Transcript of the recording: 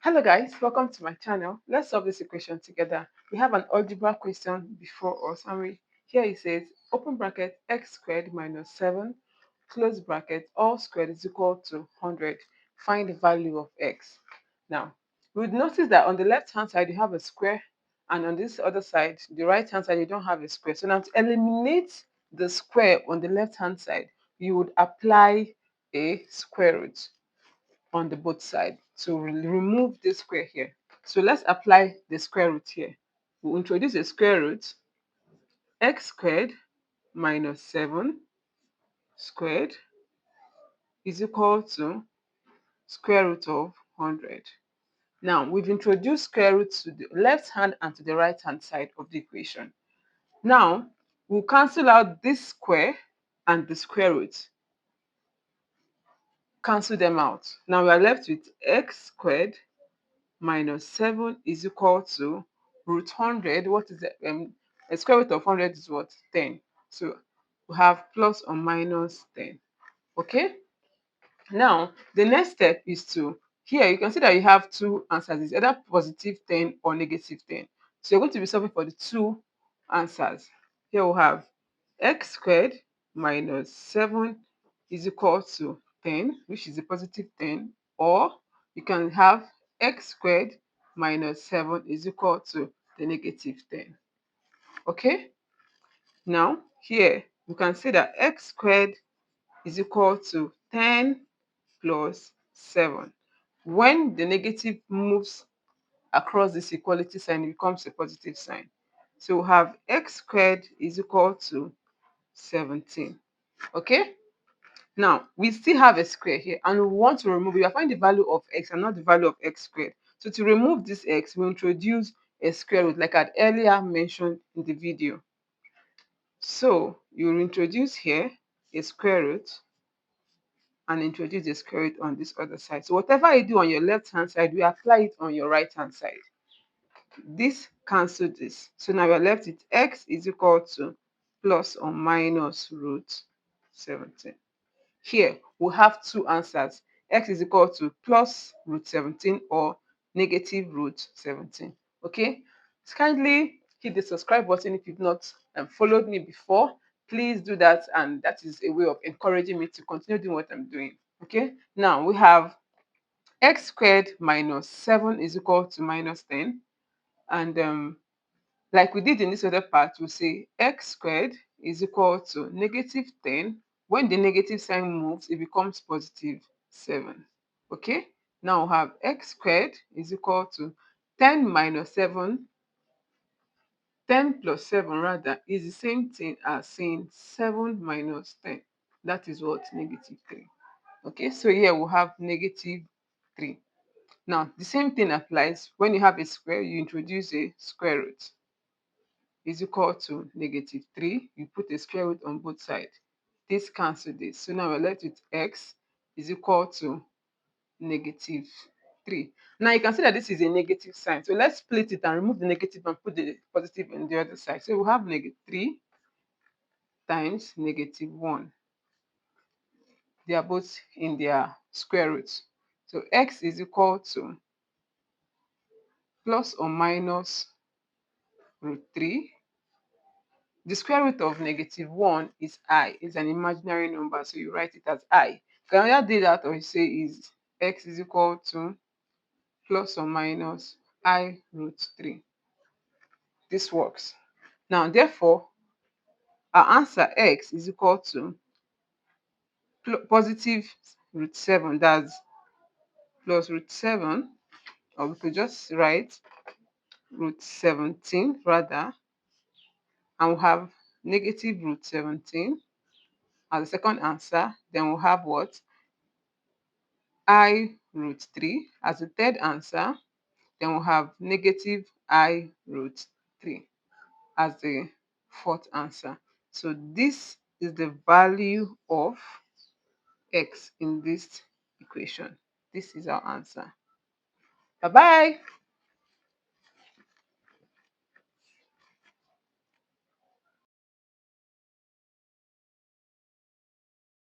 Hello guys, welcome to my channel. Let's solve this equation together. We have an algebra question before us, and here it says open bracket x squared minus 7 close bracket all squared is equal to 100. Find the value of x. Now, we would notice that on the left hand side you have a square, and on this other side, the right hand side, you don't have a square. So now to eliminate the square on the left hand side, you would apply a square root on the both side to remove this square here. So let's apply the square root here. We'll introduce a square root. X squared minus 7 squared is equal to square root of 100. Now we've introduced square root to the left hand and to the right hand side of the equation. Now we'll cancel out this square and the square root. Cancel them out. Now we are left with x squared minus 7 is equal to root 100. What is a square root of 100 is what? 10. So we have plus or minus 10. Okay? Now, the next step is to, here you can see that you have two answers. It's either positive 10 or negative 10. So you're going to be solving for the two answers. Here we have x squared minus 7 is equal to 10, which is a positive 10, or you can have x squared minus 7 is equal to the negative 10. Okay? Now, here you can see that x squared is equal to 10 plus 7. When the negative moves across this equality sign, it becomes a positive sign. So we have x squared is equal to 17. Okay? Now, we still have a square here, and we want to remove it. We are finding the value of x and not the value of x squared. So to remove this x, we introduce a square root, like I had earlier mentioned in the video. So you will introduce here a square root and introduce the square root on this other side. So whatever you do on your left hand side, we apply it on your right hand side. This cancels this. So now we're left with x is equal to plus or minus root 17. Here we have two answers. X is equal to plus root 17 or negative root 17. Okay? So kindly hit the subscribe button if you've not followed me before. Please do that, and that is a way of encouraging me to continue doing what I'm doing. Okay? Now we have x squared minus 7 is equal to minus 10. And like we did in this other part, we'll say x squared is equal to negative 10. When the negative sign moves, it becomes positive 7. Okay? Now we have x squared is equal to 10 minus 7. 10 plus 7 rather is the same thing as saying 7 minus 10. That is what? Negative 3. Okay, so here we have negative 3. Now, the same thing applies when you have a square, you introduce a square root is equal to negative 3. You put a square root on both sides. This cancels this. So now we're left with x is equal to negative 3. Now you can see that this is a negative sign. So let's split it and remove the negative and put the positive on the other side. So we have negative 3 times negative 1. They are both in their square roots. So x is equal to plus or minus root 3. The square root of negative 1 is I. It's an imaginary number, so you write it as I. You can either do that or you say is x is equal to plus or minus I root 3. This works. Now, therefore, our answer x is equal to positive root 7. That's plus root 7, or we could just write root 17 rather, and we'll have negative root 17 as the second answer. Then we'll have what? I root 3 as the third answer. Then we'll have negative I root 3 as the fourth answer. So this is the value of x in this equation. This is our answer. Bye-bye.